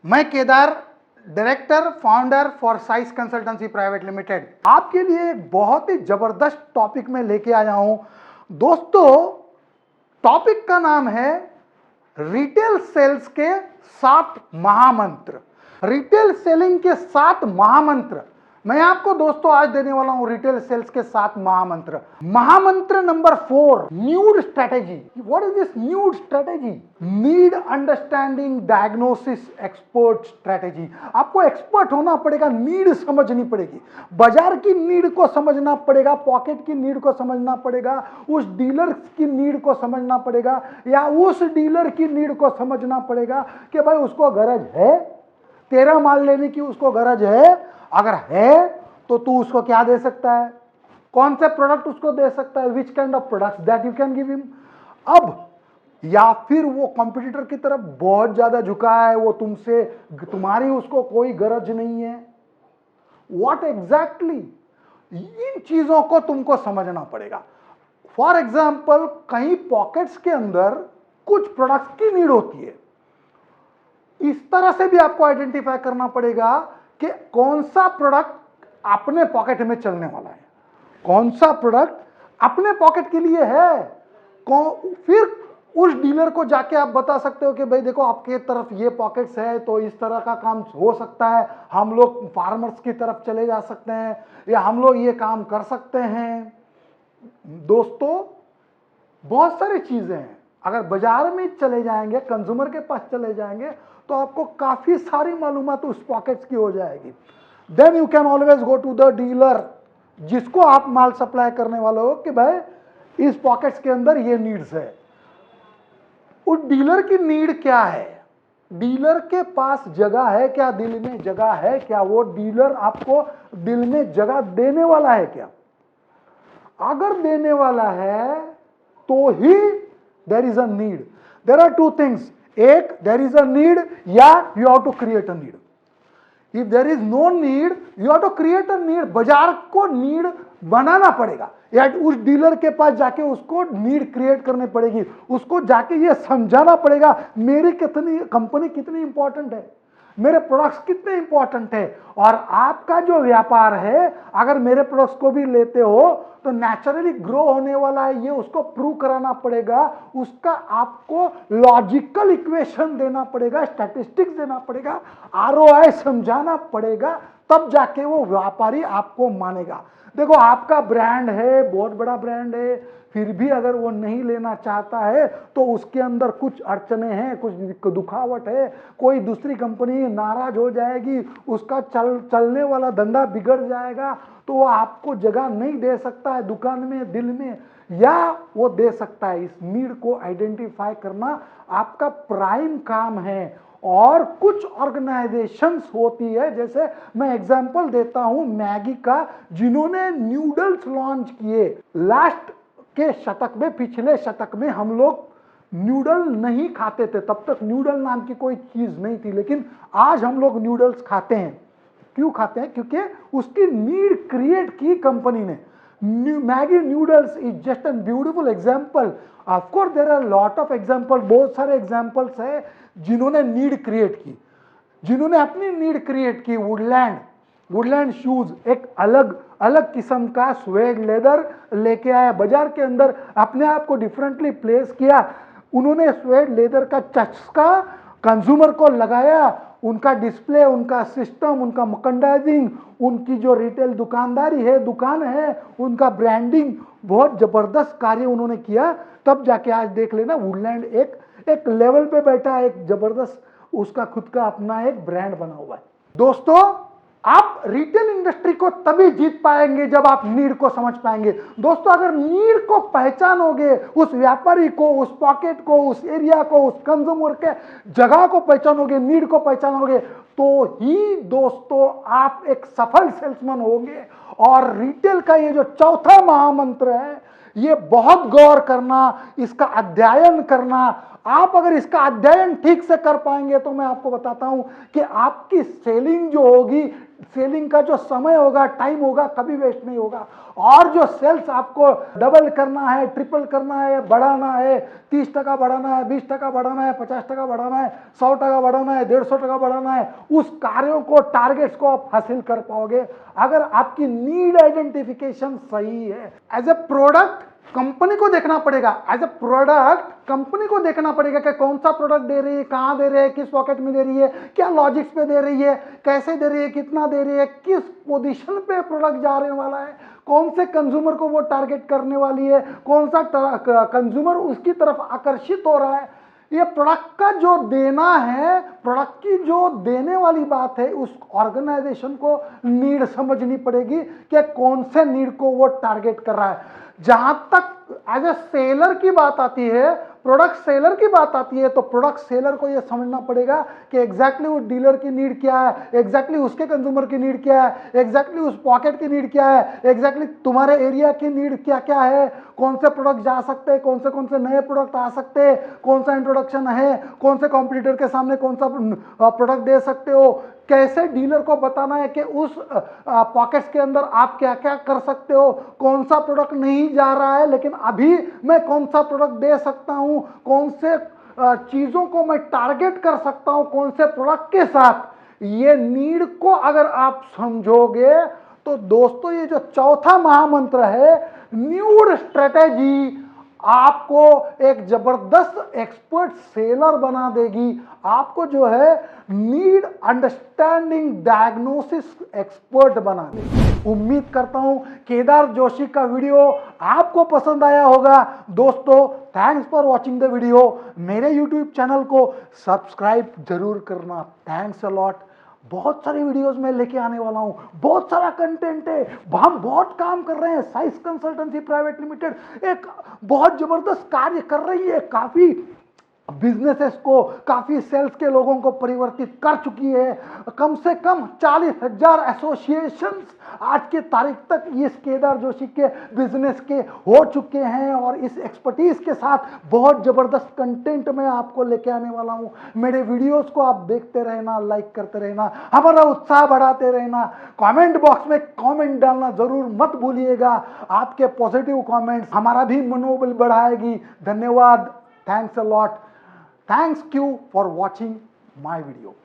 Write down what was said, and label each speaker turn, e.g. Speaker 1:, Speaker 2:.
Speaker 1: मैं Kedar, director founder for size consultancy private limited, आपके लिए एक बहुत ही जबरदस्त टॉपिक में लेके आया हूं। दोस्तों, टॉपिक का नाम है रिटेल सेल्स के 7 महामंत्र। रिटेल सेलिंग के 7 महामंत्र मैं आपको दोस्तों आज देने वाला हूं। रिटेल सेल्स के 7 महामंत्र। महामंत्र number 4, nude strategy. What is this nude strategy? Need understanding diagnosis expert strategy. आपको एक्सपर्ट होना पड़ेगा, नीड समझनी पड़ेगी, बाजार की नीड को समझना पड़ेगा, पॉकेट की नीड को समझना पड़ेगा, उस डीलर की नीड को समझना पड़ेगा, या उस डीलर की नीड को समझना पड़ेगा कि भाई उसको गरज है, तेरा माल लेने की उसको गरज है। अगर है तो तू उसको क्या दे सकता है, कौन से प्रोडक्ट उसको दे सकता है, which kind of products that you can give him. अब या फिर वो कंपटीटर की तरफ बहुत ज्यादा झुका है, वो तुमसे, तुम्हारी उसको कोई गरज नहीं है। व्हाट एग्जैक्टली, इन चीजों को तुमको समझना पड़ेगा। फॉर एग्जाम्पल, कहीं पॉकेट्स के अंदर कुछ प्रोडक्ट्स की नीड होती है, इस तरह से भी आपको आइडेंटिफाई करना पड़ेगा कि कौन सा प्रोडक्ट अपने पॉकेट में चलने वाला है, कौन सा प्रोडक्ट अपने पॉकेट के लिए है। फिर उस डीलर को जाके आप बता सकते हो कि भाई देखो, आपके तरफ ये पॉकेट्स है तो इस तरह का काम हो सकता है, हम लोग फार्मर्स की तरफ चले जा सकते हैं, या हम लोग ये काम कर सकते हैं। दोस्तों, बहुत सारी चीजें हैं। अगर बाजार में चले जाएंगे, कंज्यूमर के पास चले जाएंगे, तो आपको काफी सारी मालूमात उस पॉकेट्स की हो जाएगी। Then you can always go to the dealer जिसको आप माल सप्लाई करने वाले हो कि भाई इस पॉकेट्स के अंदर ये नीड्स है। उस डीलर की नीड क्या है, डीलर के पास जगह है क्या, दिल में जगह है क्या, वो डीलर आपको दिल में जगह देने वाला है क्या। अगर देने वाला है तो ही there is a need. There are 2 things, एक, देयर इज अ नीड, या you have to create a need. If there is no need, you have to create a need. बाजार को नीड बनाना पड़ेगा, या उस डीलर के पास जाके उसको नीड क्रिएट करनी पड़ेगी, उसको जाके ये समझाना पड़ेगा मेरी कितनी कंपनी कितनी इंपॉर्टेंट है, मेरे प्रोडक्ट्स कितने इंपॉर्टेंट है। और आपका जो व्यापार है, अगर मेरे प्रोडक्ट्स को भी लेते हो तो नेचुरली ग्रो होने वाला है, ये उसको प्रूव कराना पड़ेगा, उसका आपको लॉजिकल इक्वेशन देना पड़ेगा, स्टैटिस्टिक्स देना पड़ेगा, आरओआई समझाना पड़ेगा, तब जाके वो व्यापारी आपको मानेगा। देखो, आपका ब्रांड है, बहुत बड़ा ब्रांड है, फिर भी अगर वो नहीं लेना चाहता है तो उसके अंदर कुछ अड़चने हैं, कुछ दुखावट है, कोई दूसरी कंपनी नाराज हो जाएगी, उसका चलने वाला धंधा बिगड़ जाएगा, तो वो आपको जगह नहीं दे सकता है दुकान में, दिल में, या वो दे सकता है। इस नीड को आइडेंटिफाई करना आपका प्राइम काम है। और कुछ ऑर्गेनाइजेशंस होती है, जैसे मैं एग्जांपल देता हूं मैगी का, जिन्होंने नूडल्स लॉन्च किए लास्ट के शतक में, पिछले शतक में हम लोग नूडल नहीं खाते थे, तब तक नूडल नाम की कोई चीज नहीं थी, लेकिन आज हम लोग नूडल्स खाते हैं। क्यों खाते हैं? क्योंकि उसकी नीड क्रिएट की कंपनी ने। Maggi noodles is just an beautiful example. Of course there are lot of example, बहुत सारे एग्जांपल्स है जिन्होंने नीड क्रिएट की, जिन्होंने अपनी नीड क्रिएट की। वुडलैंड शूज एक अलग किस्म का स्वेड लेदर लेके आया बाजार के अंदर, अपने आप को डिफरेंटली प्लेस किया। उन्होंने स्वेड लेदर का चस्का कंज्यूमर को लगाया, उनका डिस्प्ले, उनका सिस्टम, उनका मर्केंडाइजिंग, उनकी जो रिटेल दुकानदारी है, दुकान है, उनका ब्रांडिंग, बहुत जबरदस्त कार्य उन्होंने किया। तब जाके आज देख लेना, वुडलैंड एक लेवल पे बैठा है, एक जबरदस्त उसका खुद का अपना एक ब्रांड बना हुआ है। दोस्तों, आप रिटेल इंडस्ट्री को तभी जीत पाएंगे जब आप नीड को समझ पाएंगे। दोस्तों, अगर नीड को पहचानोगे, उस व्यापारी को, उस पॉकेट को, उस एरिया को, उस कंज्यूमर के जगह को पहचानोगे, नीड को पहचानोगे, तो ही दोस्तों आप एक सफल सेल्समैन होंगे। और रिटेल का ये जो चौथा महामंत्र है, ये बहुत गौर करना, इसका अध्ययन करना। आप अगर इसका अध्ययन ठीक से कर पाएंगे तो मैं आपको बताता हूं कि आपकी सेलिंग जो होगी सेलिंग का जो समय होगा, टाइम होगा, कभी वेस्ट नहीं होगा। और जो सेल्स आपको डबल करना है, ट्रिपल करना है, बढ़ाना है, 30% बढ़ाना है, 20% बढ़ाना है, 50% बढ़ाना है, 100% बढ़ाना है, 150% बढ़ाना है, उस कार्यों को, टारगेट्स को आप हासिल कर पाओगे अगर आपकी नीड आइडेंटिफिकेशन सही है। एज ए प्रोडक्ट कंपनी को देखना पड़ेगा, एज ए प्रोडक्ट कंपनी को देखना पड़ेगा कि कौन सा प्रोडक्ट दे रही है, कहां दे रही है, किस पॉकेट में दे रही है, क्या लॉजिक्स पे दे रही है, कैसे दे रही है, कितना दे रही है, किस पोजीशन पे प्रोडक्ट जा रहे वाला है, कौन से कंज्यूमर को वो टारगेट करने वाली है, कौन सा कंज्यूमर उसकी तरफ आकर्षित हो रहा है। ये प्रोडक्ट का जो देना है, प्रोडक्ट की जो देने वाली बात है, उस ऑर्गेनाइजेशन को नीड समझनी पड़ेगी कि कौन से नीड को वो टारगेट कर रहा है। जहां तक एज ए सेलर की बात आती है, प्रोडक्ट सेलर की बात आती है, तो प्रोडक्ट सेलर को यह समझना पड़ेगा कि एग्जैक्टली उस डीलर की नीड क्या है, एग्जैक्टली उसके कंज्यूमर की नीड क्या है, एग्जैक्टली उस पॉकेट की नीड क्या है, एग्जैक्टली तुम्हारे एरिया की नीड क्या क्या है, कौन से प्रोडक्ट जा सकते हैं, कौन से नए प्रोडक्ट आ सकते हैं, कौन सा इंट्रोडक्शन है, कौन से कॉम्पिटिटर के सामने कौन सा प्रोडक्ट दे सकते हो, कैसे डीलर को बताना है कि उस पॉकेट्स के अंदर आप क्या क्या कर सकते हो, कौन सा प्रोडक्ट नहीं जा रहा है लेकिन अभी मैं कौन सा प्रोडक्ट दे सकता हूं, कौन से चीजों को मैं टारगेट कर सकता हूं, कौन से प्रोडक्ट के साथ। ये नीड को अगर आप समझोगे तो दोस्तों ये जो चौथा महामंत्र है, न्यूड स्ट्रेटेजी, आपको एक जबरदस्त एक्सपर्ट सेलर बना देगी, आपको जो है नीड अंडरस्टैंडिंग डायग्नोसिस एक्सपर्ट बना देगी। उम्मीद करता हूं केदार जोशी का वीडियो आपको पसंद आया होगा। दोस्तों thanks for watching the video. मेरे यूट्यूब चैनल को सब्सक्राइब जरूर करना। Thanks a lot. बहुत सारे वीडियोस में लेके आने वाला हूं, बहुत सारा कंटेंट है, हम बहुत काम कर रहे हैं। साइज कंसल्टेंसी प्राइवेट लिमिटेड एक बहुत जबरदस्त कार्य कर रही है, काफी बिजनेसेस को, काफी सेल्स के लोगों को परिवर्तित कर चुकी है। कम से कम 40,000 एसोसिएशंस आज के तारीख तक इस केदार जोशी के बिजनेस के हो चुके हैं और इस एक्सपर्टीज के साथ बहुत जबरदस्त कंटेंट मैं आपको लेके आने वाला हूं। मेरे वीडियोस को आप देखते रहना, लाइक करते रहना, हमारा उत्साह बढ़ाते रहना। कमेंट बॉक्स में कमेंट डालना जरूर मत भूलिएगा। आपके पॉजिटिव कमेंट्स हमारा भी मनोबल बढ़ाएगी। धन्यवाद। Thanks a lot. Thanks you for watching my video.